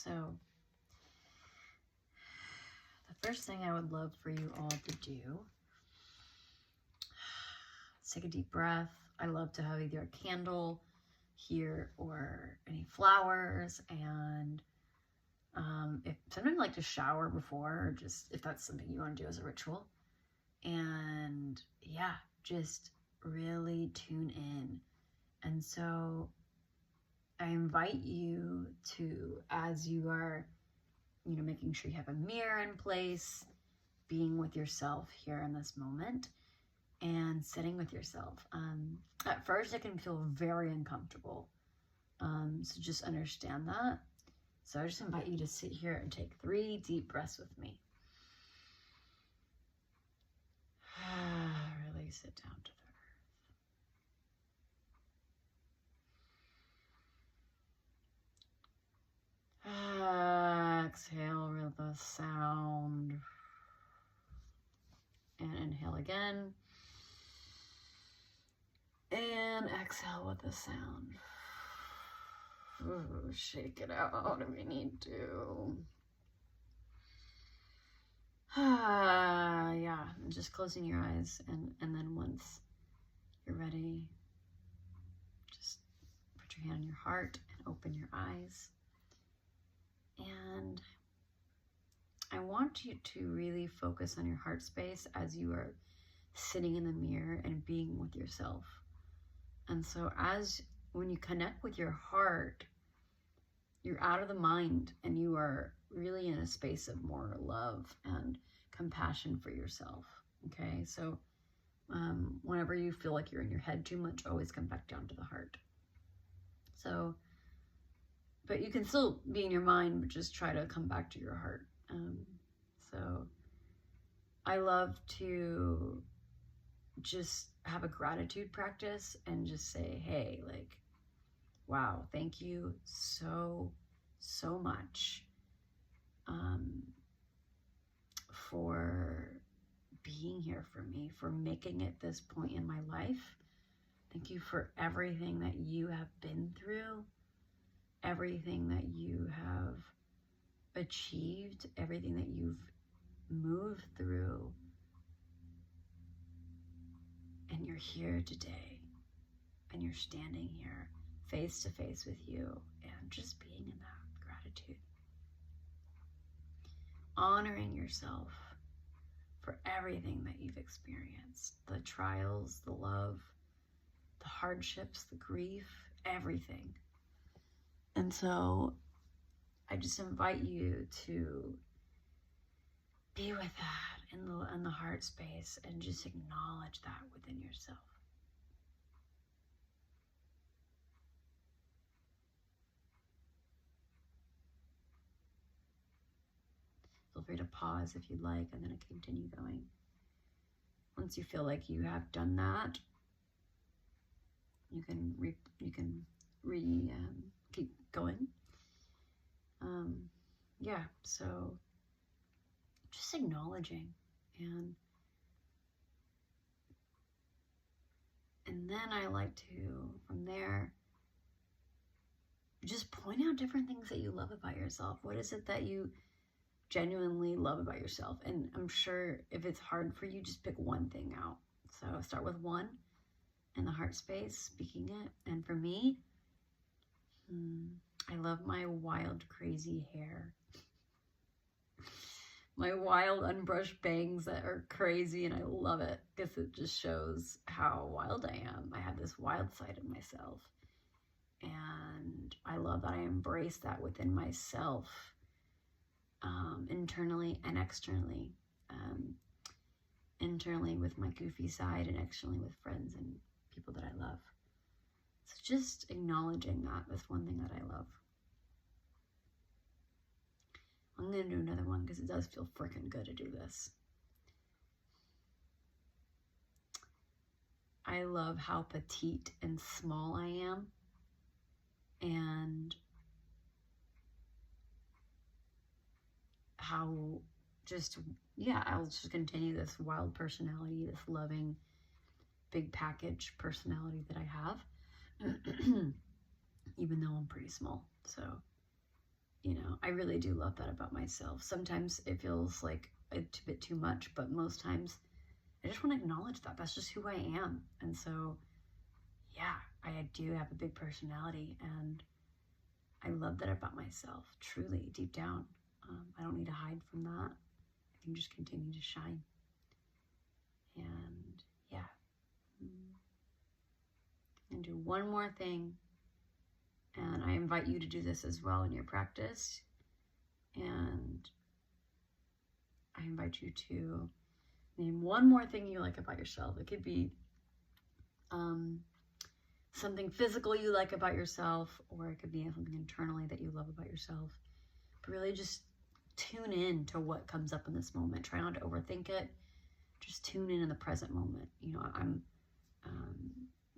So the first thing I would love for you all to do, take a deep breath. I love to have either a candle here or any flowers, and if sometimes I like to shower before, or just if that's something you want to do as a ritual. And yeah, just really tune in. And so I invite you to, as you are, making sure you have a mirror in place, being with yourself here in this moment, and sitting with yourself. At first, it can feel very uncomfortable. So just understand that. So I just invite you to sit here and take 3 deep breaths with me. Really sit down to the earth. Exhale with the sound. And inhale again. And exhale with the sound. Ooh, shake it out if you need to. Yeah, and just closing your eyes, and then once you're ready, just put your hand on your heart and open your eyes. And I want you to really focus on your heart space as you are sitting in the mirror and being with yourself. And so when you connect with your heart, you're out of the mind and you are really in a space of more love and compassion for yourself. Okay, so whenever you feel like you're in your head too much, always come back down to the heart. So, but you can still be in your mind, but just try to come back to your heart. So I love to just have a gratitude practice and just say, hey, like, wow, thank you so much for being here for me, for making it this point in my life. Thank you for everything that you have been through, everything that you have achieved, everything that you've moved through. And you're here today, and you're standing here face to face with you, and just being in that gratitude. Honoring yourself for everything that you've experienced, the trials, the love, the hardships, the grief, everything. And so I just invite you to be with that in the heart space and just acknowledge that within yourself. Feel free to pause if you'd like, and then continue going. Once you feel like you have done that, you can keep going. Yeah, so just acknowledging, and then I like to, from there, just point out different things that you love about yourself. What is it that you genuinely love about yourself? And I'm sure if it's hard for you, just pick one thing out. So start with one in the heart space, speaking it. And for me, I love my wild, crazy hair. My wild, unbrushed bangs that are crazy, and I love it because it just shows how wild I am. I have this wild side of myself, and I love that I embrace that within myself, internally and externally. Internally with my goofy side, and externally with friends and people that I love. So just acknowledging that's one thing that I love. I'm going to do another one because it does feel freaking good to do this. I love how petite and small I am, and how I'll just continue this wild personality, this loving, big package personality that I have, even though I'm pretty small. So, I really do love that about myself. Sometimes it feels like a bit too much, but most times I just want to acknowledge that. That's just who I am. And so, yeah, I do have a big personality, and I love that about myself, truly, deep down. I don't need to hide from that. I can just continue to shine. And yeah. And do one more thing. And I invite you to do this as well in your practice. And I invite you to name one more thing you like about yourself. It could be something physical you like about yourself, or it could be something internally that you love about yourself. But really just tune in to what comes up in this moment. Try not to overthink it. Just tune in the present moment. You know,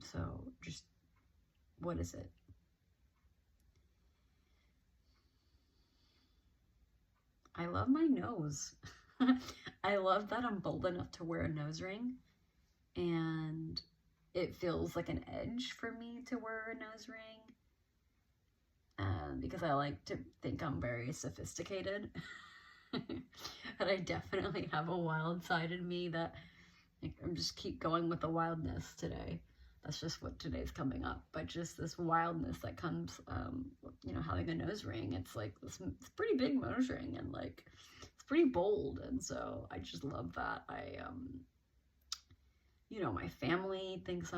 so just, what is it? I love my nose. I love that I'm bold enough to wear a nose ring, and it feels like an edge for me to wear a nose ring, because I like to think I'm very sophisticated. But I definitely have a wild side in me that, like, I'm just keep going with the wildness today. That's just what today's coming up. But just this wildness that comes, you know, having a nose ring. It's like this pretty big nose ring, and like it's pretty bold. And so I just love that. You know, my family thinks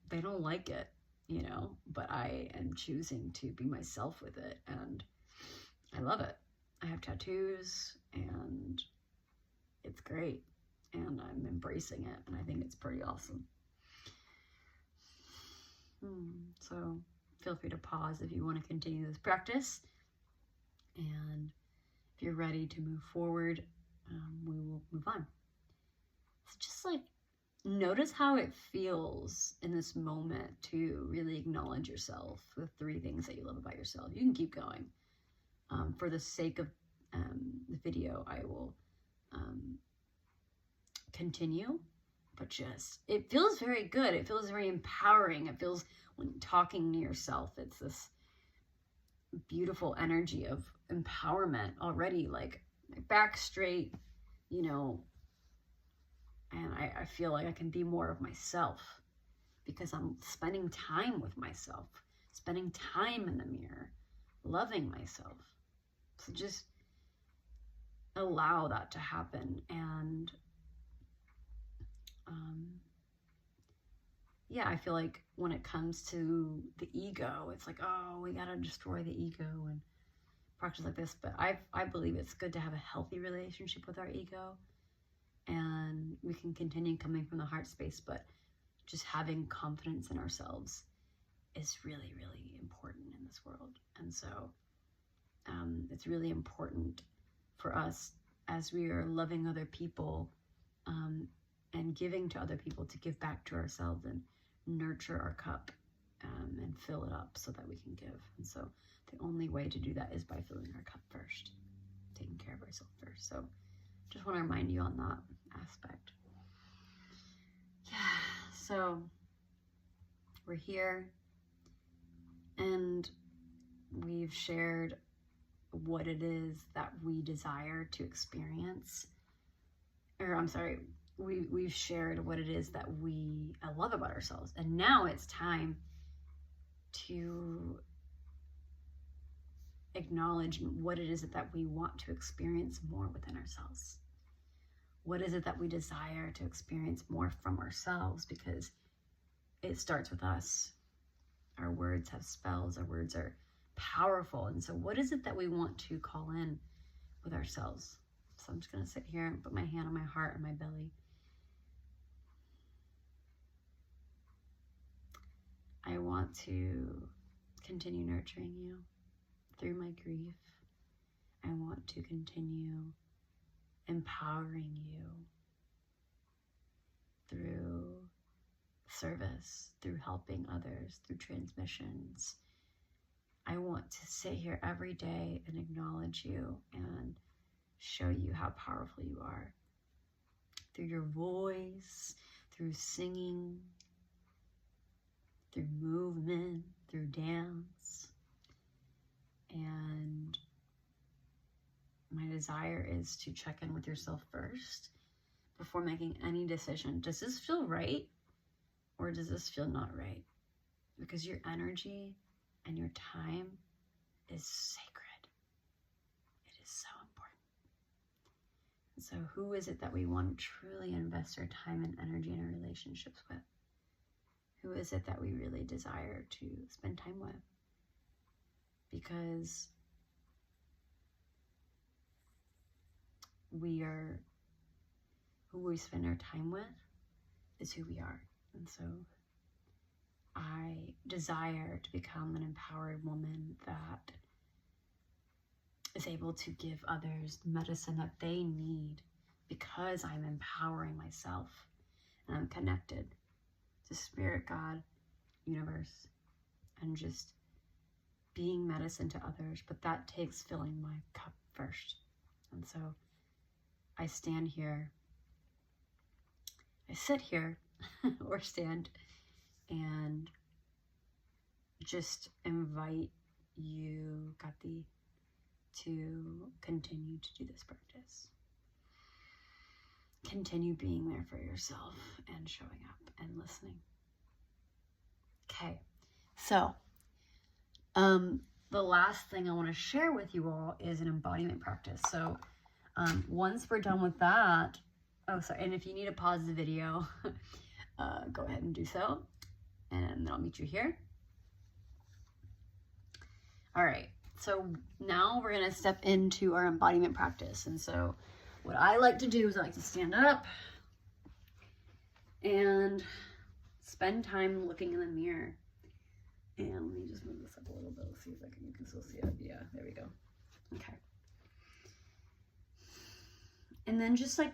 they don't like it, you know, but I am choosing to be myself with it, and I love it. I have tattoos, and it's great, and I'm embracing it, and I think it's pretty awesome. So feel free to pause if you want to continue this practice, and if you're ready to move forward, we will move on. So just like notice how it feels in this moment to really acknowledge yourself, the 3 things that you love about yourself. You can keep going. For the sake of the video, I will continue, but just, it feels very good. It feels very empowering. It feels, when talking to yourself, it's this beautiful energy of empowerment already, like my back straight, you know, and I feel like I can be more of myself because I'm spending time with myself, spending time in the mirror, loving myself. So just allow that to happen. And yeah, I feel like when it comes to the ego, it's like, oh, we gotta destroy the ego and practice like this. But I believe it's good to have a healthy relationship with our ego, and we can continue coming from the heart space, but just having confidence in ourselves is really, really important in this world. And so it's really important for us, as we are loving other people and giving to other people, to give back to ourselves and nurture our cup and fill it up so that we can give. And so the only way to do that is by filling our cup first, taking care of ourselves first. So just want to remind you on that aspect. Yeah, so we're here, and we've shared what it is that we desire to experience. Or I'm sorry, we've shared what it is that we love about ourselves. And now it's time to acknowledge what it is that we want to experience more within ourselves. What is it that we desire to experience more from ourselves? Because it starts with us. Our words have spells. Our words are powerful. And so what is it that we want to call in with ourselves? So I'm just going to sit here and put my hand on my heart and my belly. I want to continue nurturing you through my grief. I want to continue empowering you through service, through helping others, through transmissions. I want to sit here every day and acknowledge you and show you how powerful you are. Through your voice, through singing, through movement, through dance. And desire is to check in with yourself first before making any decision. Does this feel right? Or does this feel not right? Because your energy and your time is sacred. It is so important. And so who is it that we want to truly invest our time and energy in our relationships with? Who is it that we really desire to spend time with? Because who we spend our time with is who we are. And so I desire to become an empowered woman that is able to give others the medicine that they need, because I'm empowering myself and I'm connected to Spirit, God, universe, and just being medicine to others. But that takes filling my cup first. And so I stand here, I sit here or stand and just invite you, Kati, to continue to do this practice. Continue being there for yourself and showing up and listening. Okay, so the last thing I want to share with you all is an embodiment practice. So once we're done with that, and if you need to pause the video, go ahead and do so, and then I'll meet you here. All right, so now we're going to step into our embodiment practice. And so what I like to do is I like to stand up and spend time looking in the mirror. And let me just move this up a little bit. Let's see if you can still see it. Yeah, there we go. Okay. And then just like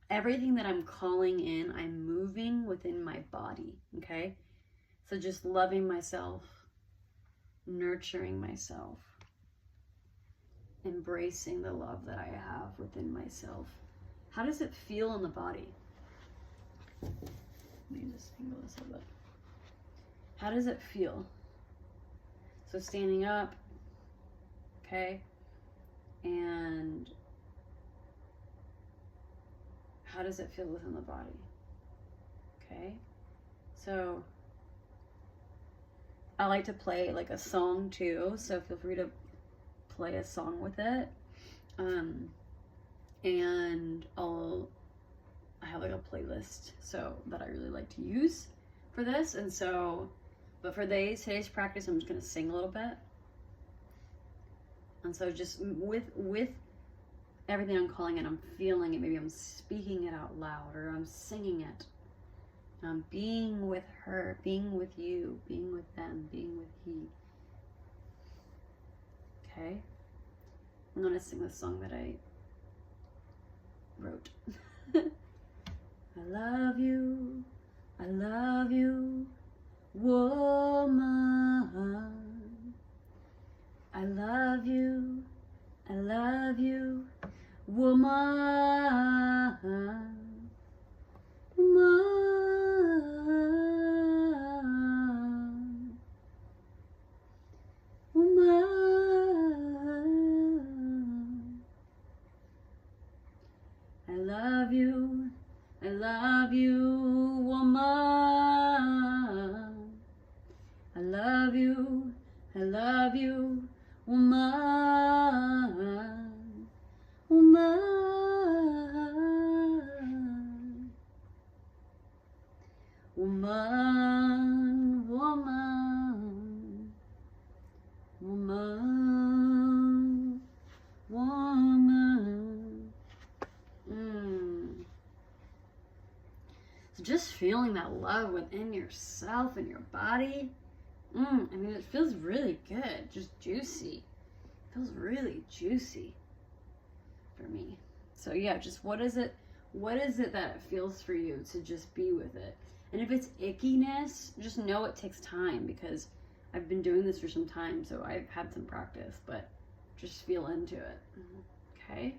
everything that I'm calling in, I'm moving within my body, okay? So just loving myself, nurturing myself, embracing the love that I have within myself. How does it feel in the body? Let me just angle this a bit. How does it feel? So standing up, okay? And how does it feel within the body? Okay? So I like to play like a song too, so feel free to play a song with it. And I have like a playlist so that I really like to use for this. And so, but for today's practice, I'm just gonna sing a little bit. And so just with everything I'm calling it, I'm feeling it, maybe I'm speaking it out loud, or I'm singing it. I'm being with her, being with you, being with them, being with he. Okay? I'm gonna sing the song that I wrote. I love you, woman. I love you, woman. I love you, woman. I love you, woman. So just feeling that love within yourself and your body. I mean, it feels really good, just juicy. It feels really juicy for me. So yeah, just what is it that it feels for you to just be with it? And if it's ickiness, just know it takes time, because I've been doing this for some time, so I've had some practice, but just feel into it. Okay?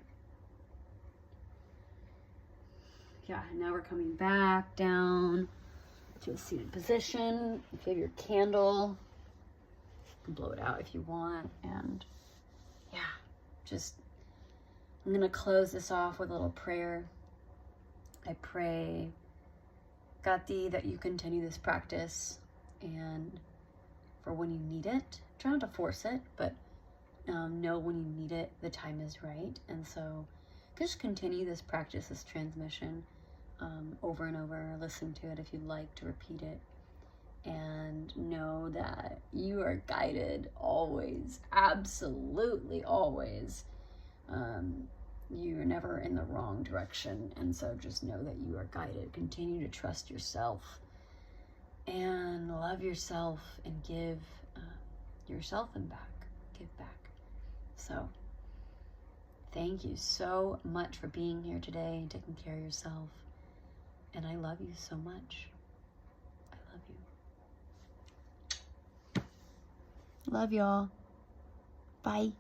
Yeah, now we're coming back down to a seated position. If you have your candle, you can blow it out if you want. And yeah, just I'm going to close this off with a little prayer. I pray, Gati, that you continue this practice, and for when you need it, try not to force it, but know when you need it, the time is right. And so just continue this practice, this transmission, over and over. Listen to it if you'd like to repeat it. And know that you are guided always, absolutely always. You're never in the wrong direction, and so just know that you are guided. Continue to trust yourself and love yourself and give yourself and give back. So thank you so much for being here today and taking care of yourself, and I love you so much. I love you. Love y'all. Bye.